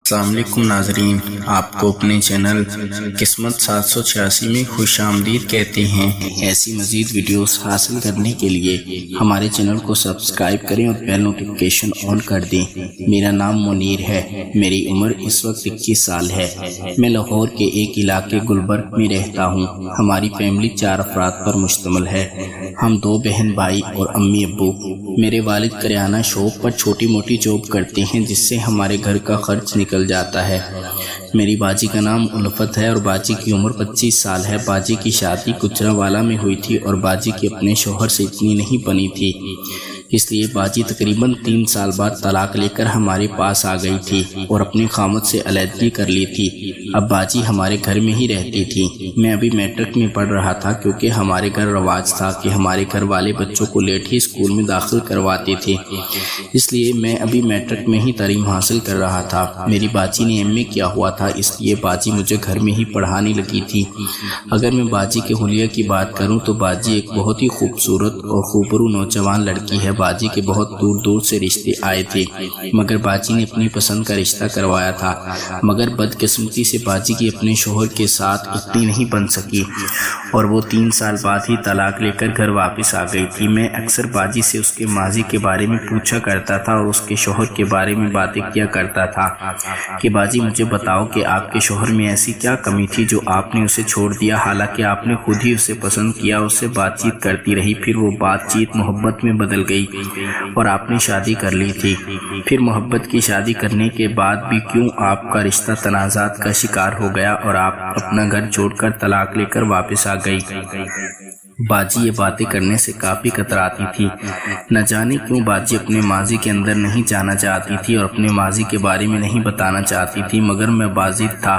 السلام علیکم ناظرین، آپ کو اپنے چینل قسمت 786 میں خوش آمدید کہتے ہیں۔ ایسی مزید ویڈیوز حاصل کرنے کے لیے ہمارے چینل کو سبسکرائب کریں اور بیل نوٹیفیکیشن آن کر دیں۔ میرا نام منیر ہے، میری عمر اس وقت 21 سال ہے۔ میں لاہور کے ایک علاقے گلبرگ میں رہتا ہوں۔ ہماری فیملی 4 افراد پر مشتمل ہے۔ ہم 2 بہن بھائی اور امی ابو۔ میرے والد کریانہ شاپ پر چھوٹی موٹی جاب کرتے ہیں جس سے ہمارے گھر کا خرچ نکل جاتا ہے۔ میری باجی کا نام الفت ہے اور باجی کی عمر 25 سال ہے۔ باجی کی شادی گجرانوالہ میں ہوئی تھی اور باجی کی اپنے شوہر سے اتنی نہیں بنی تھی، اس لیے باجی تقریباً 3 سال بعد طلاق لے کر ہمارے پاس آ گئی تھی اور اپنے خامد سے علیحدگی کر لی تھی۔ اب باجی ہمارے گھر میں ہی رہتی تھی۔ میں ابھی میٹرک میں پڑھ رہا تھا کیونکہ ہمارے گھر رواج تھا کہ ہمارے گھر والے بچوں کو لیٹ ہی اسکول میں داخل کرواتے تھے، اس لیے میں ابھی میٹرک میں ہی تعلیم حاصل کر رہا تھا۔ میری باجی نے ایم اے کیا ہوا تھا، اس لیے باجی مجھے گھر میں ہی پڑھانے لگی تھی۔ اگر میں باجی کے حلیہ کی بات کروں تو باجی ایک بہت ہی خوبصورت اور خوبرو نوجوان لڑکی ہے۔ باجی کے بہت دور دور سے رشتے آئے تھے مگر باجی نے اپنی پسند کا رشتہ کروایا تھا، مگر بدقسمتی سے باجی کی اپنے شوہر کے ساتھ اتنی نہیں بن سکی اور وہ 3 سال بعد ہی طلاق لے کر گھر واپس آ گئی تھی۔ میں اکثر باجی سے اس کے ماضی کے بارے میں پوچھا کرتا تھا اور اس کے شوہر کے بارے میں باتیں کیا کرتا تھا کہ باجی مجھے بتاؤ کہ آپ کے شوہر میں ایسی کیا کمی تھی جو آپ نے اسے چھوڑ دیا، حالانکہ آپ نے خود ہی اسے پسند کیا، اس سے بات چیت کرتی رہی، پھر وہ بات چیت محبت میں بدل گئی اور آپ نے شادی کر لی تھی۔ پھر محبت کی شادی کرنے کے بعد بھی کیوں آپ کا رشتہ تنازعات کا شکار ہو گیا اور آپ اپنا گھر چھوڑ کر طلاق لے کر واپس آ گئی؟ باجی یہ باتیں کرنے سے کافی کتراتی تھی۔ نہ جانے کیوں باجی اپنے ماضی کے اندر نہیں جانا چاہتی تھی اور اپنے ماضی کے بارے میں نہیں بتانا چاہتی تھی، مگر میں بازید تھا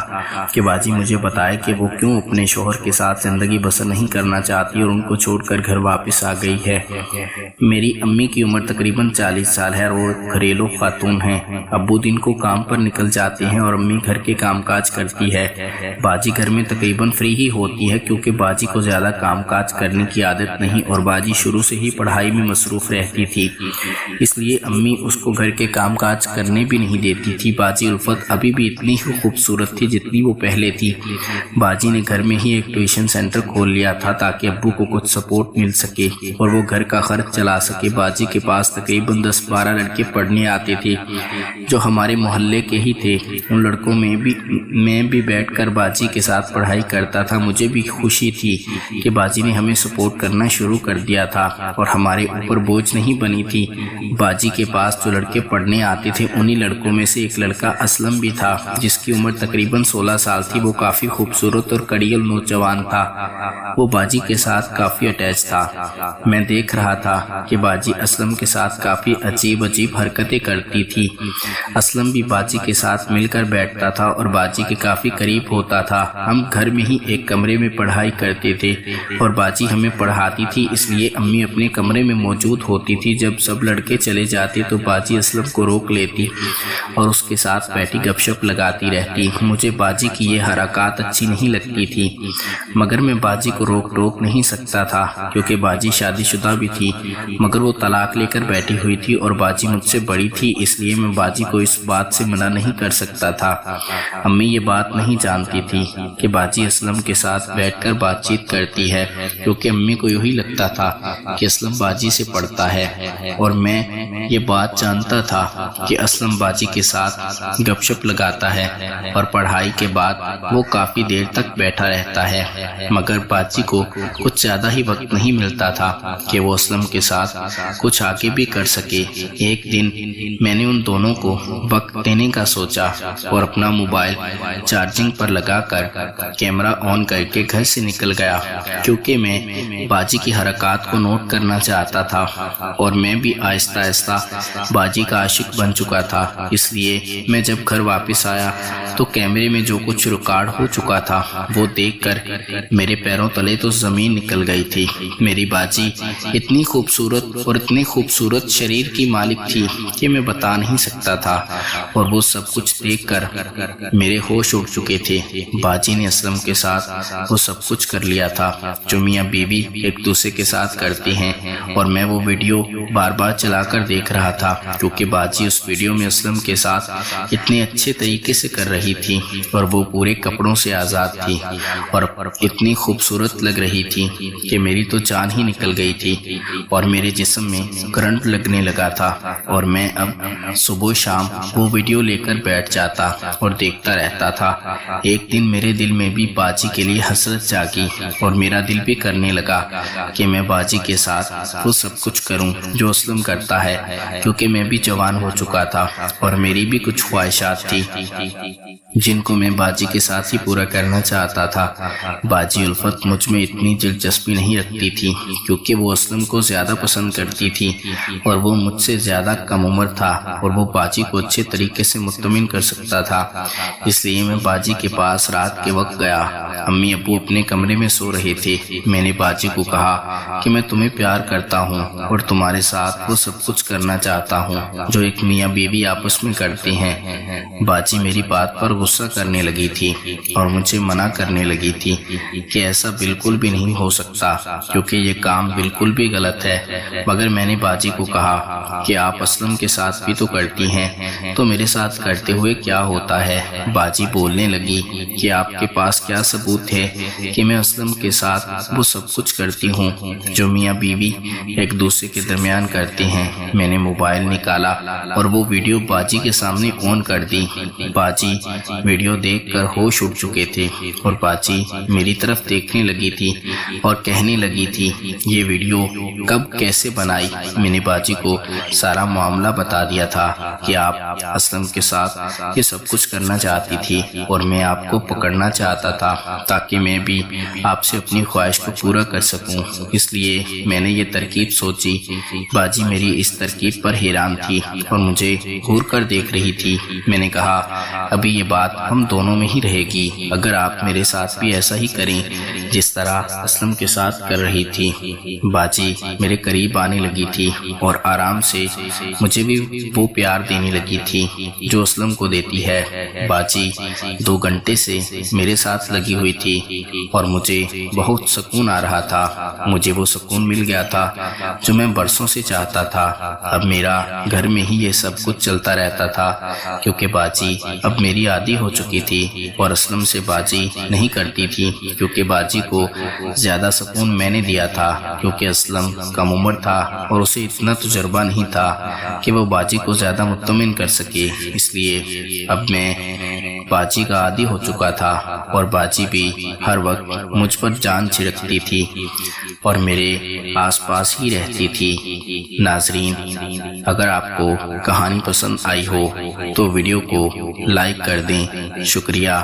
کہ باجی مجھے بتائے کہ وہ کیوں اپنے شوہر کے ساتھ زندگی بسر نہیں کرنا چاہتی اور ان کو چھوڑ کر گھر واپس آ گئی ہے۔ میری امی کی عمر تقریباً 40 سال ہے اور وہ گھریلو خاتون ہیں۔ ابو دن کو کام پر نکل جاتے ہیں اور امی گھر کے کام کاج کرتی ہے۔ باجی گھر میں تقریباً فری ہی ہوتی ہے کیونکہ باجی کو زیادہ کام کاج کرنے کی عادت نہیں اور باجی شروع سے ہی پڑھائی میں مصروف رہتی تھی، اس لیے امی اس کو گھر کے کام کاج کرنے بھی نہیں دیتی تھی۔ باجی الفت ابھی بھی اتنی ہی خوبصورت تھی جتنی وہ پہلے تھی۔ باجی نے گھر میں ہی ایک ٹیوشن سینٹر کھول لیا تھا تاکہ ابو کو کچھ سپورٹ مل سکے اور وہ گھر کا خرچ چلا سکے۔ باجی کے پاس تقریباً 10-12 لڑکے پڑھنے آتے تھے جو ہمارے محلے کے ہی تھے۔ ان لڑکوں میں بھی بیٹھ کر باجی کے ساتھ پڑھائی کرتا تھا۔ مجھے بھی خوشی تھی کہ باجی نے ہمیں سپورٹ کرنا شروع کر دیا تھا اور ہمارے اوپر بوجھ نہیں بنی تھی۔ باجی کے پاس جو لڑکے پڑھنے آتے تھے انہی لڑکوں میں سے ایک لڑکا اسلم بھی تھا جس کی عمر تقریباً 16 سال تھی۔ وہ کافی خوبصورت اور کڑیل نوجوان تھا، وہ باجی کے ساتھ کافی اٹیچ تھا۔ میں دیکھ رہا تھا کہ باجی اسلم کے ساتھ کافی عجیب حرکتیں کرتی تھی۔ اسلم بھی باجی کے ساتھ مل کر بیٹھتا تھا اور باجی کے کافی قریب ہوتا تھا۔ ہم گھر میں ہی ایک کمرے میں پڑھائی کرتے تھے اور باجی ہمیں پڑھاتی تھی، اس لیے امی اپنے کمرے میں موجود ہوتی تھی۔ جب سب لڑکے چلے جاتے تو باجی اسلم کو روک لیتی اور اس کے ساتھ بیٹھی گپ شپ لگاتی رہتی۔ مجھے باجی کی یہ حرکات اچھی نہیں لگتی تھی مگر میں باجی کو روک نہیں سکتا تھا کیونکہ باجی شادی شدہ بھی تھی، مگر وہ طلاق لے کر بیٹھی ہوئی تھی اور باجی مجھ سے بڑی تھی، اس لیے میں باجی کو اس بات سے منع نہیں کر سکتا تھا۔ امی یہ بات نہیں جانتی تھی کہ باجی اسلم کے ساتھ بیٹھ کر بات چیت کرتی ہے کیونکہ امی کو یہی لگتا تھا کہ اسلم باجی سے پڑھتا ہے اور میں یہ بات جانتا تھا کہ اسلم باجی کے ساتھ گپ شپ لگاتا ہے اور پڑھائی کے بعد وہ کافی دیر تک بیٹھا رہتا ہے، مگر باجی کو کچھ زیادہ ہی وقت نہیں ملتا تھا کہ وہ اسلم کے ساتھ کچھ آگے بھی کر سکے۔ ایک دن میں نے ان دونوں کو وقت دینے کا سوچا اور اپنا موبائل چارجنگ پر لگا کر کیمرہ آن کر کے گھر سے نکل گیا کیونکہ میں باجی کی حرکات کو نوٹ کرنا چاہتا تھا اور میں بھی آہستہ آہستہ باجی کا عاشق بن چکا تھا۔ اس لیے میں جب گھر واپس آیا تو کیمرے میں جو کچھ ریکارڈ ہو چکا تھا وہ دیکھ کر میرے پیروں تلے تو زمین نکل گئی تھی۔ میری باجی اتنی خوبصورت اور اتنی خوبصورت شریر کی مالک تھی کہ میں بتا نہیں سکتا تھا اور وہ سب کچھ دیکھ کر میرے ہوش اڑ چکے تھے۔ باجی نے اسلم کے ساتھ وہ سب کچھ کر لیا تھا جو میاں بیوی ایک دوسرے کے ساتھ کرتی ہیں، اور میں وہ ویڈیو بار بار چلا کر دیکھ رہا تھا کیونکہ باجی اس ویڈیو میں اسلم کے ساتھ اتنے اچھے طریقے سے کر رہی تھی اور وہ پورے کپڑوں سے آزاد تھی اور اتنی خوبصورت لگ رہی تھی کہ میری تو جان ہی نکل گئی تھی اور میرے جسم میں کرنٹ لگنے لگا تھا، اور میں اب صبح شام وہ ویڈیو لے کر بیٹھ جاتا اور دیکھتا رہتا تھا۔ ایک دن میرے دل میں بھی باجی کے لیے حسرت جاگی اور میرا دل بھی کرنے لگا کہ میں باجی کے ساتھ وہ سب کچھ کروں جو اسلم کرتا ہے، کیونکہ میں بھی جوان ہو چکا تھا اور میری بھی کچھ خواہشات تھی جن کو میں باجی کے ساتھ ہی پورا کرنا چاہتا تھا۔ باجی الفت مجھ میں اتنی دلچسپی نہیں رکھتی تھی کیونکہ وہ اسلم کو زیادہ پسند کرتی تھی اور وہ مجھ سے زیادہ کم عمر تھا اور وہ باجی کو اچھے طریقے سے مطمئن کر سکتا تھا، اس لیے میں باجی کے پاس رات کے وقت گیا۔ امی ابو اپنے کمرے میں سو رہے تھے۔ میں نے باجی کو کہا کہ میں تمہیں پیار کرتا ہوں اور تمہارے ساتھ وہ سب کچھ کرنا چاہتا ہوں جو ایک میاں بیوی آپس میں کرتے ہیں۔ باجی میری بات پر غصہ کرنے لگی تھی اور مجھے منع کرنے لگی تھی کہ ایسا بالکل بھی نہیں ہو سکتا کیونکہ یہ کام بالکل بھی غلط ہے، مگر میں نے باجی کو کہا کہ آپ اسلم کے ساتھ بھی تو کرتی ہیں تو میرے ساتھ کرتے ہوئے کیا ہوتا ہے۔ باجی بولنے لگی کہ آپ کے پاس کیا ثبوت ہے کہ میں اسلم کے ساتھ وہ سب کچھ کرتی ہوں جو میاں بیوی ایک دوسرے کے درمیان کرتے ہیں۔ میں نے موبائل نکالا اور وہ ویڈیو باجی کے سامنے آن کر دی۔ باجی ویڈیو دیکھ کر ہوش اڑ چکے تھے اور باجی میری طرف دیکھنے لگی تھی اور کہنے لگی تھی یہ ویڈیو کب کیسے بنائی۔ میں نے باجی کو سارا معاملہ بتا دیا تھا کہ آپ اسلم کے ساتھ یہ سب کچھ کرنا چاہتی تھی اور میں آپ کو پکڑنا چاہتا تھا تاکہ میں بھی آپ سے اپنی خواہش کو پورا کر سکوں، اس لیے میں نے یہ ترکیب سوچی۔ باجی میری اس ترکیب پر حیران تھی اور مجھے گھور کر دیکھ رہی تھی۔ میں نے کہا ابھی یہ بات ہم دونوں میں ہی رہے گی، اگر آپ میرے ساتھ بھی ایسا ہی کریں جس طرح اسلم کے ساتھ کر رہی تھی۔ باجی میرے قریب آنے لگی تھی اور آرام سے مجھے بھی وہ پیار دینے لگی تھی جو اسلم کو دیتی ہے۔ باجی 2 گھنٹے سے میرے ساتھ لگی ہوئی تھی اور مجھے بہت سکون آ رہا تھا۔ مجھے وہ سکون مل گیا تھا جو میں برسوں سے چاہتا تھا۔ اب میرا گھر میں ہی یہ سب کچھ چلتا رہتا تھا کیونکہ باجی اب میری عادی ہو چکی تھی اور اسلم سے باجی نہیں کرتی تھی کیونکہ باجی کو زیادہ سکون میں نے دیا تھا کیونکہ اسلم کم عمر تھا اور اسے اتنا تجربہ نہیں تھا کہ وہ باجی کو زیادہ مطمئن کر سکے، اس لیے اب میں باجی کا عادی ہو چکا تھا اور باجی بھی ہر وقت مجھ پر جان چھڑکتی تھی اور میرے آس پاس ہی رہتی تھی۔ ناظرین، اگر آپ کو کہانی پسند آئی ہو تو ویڈیو کو لائک کر دیں۔ شکریہ۔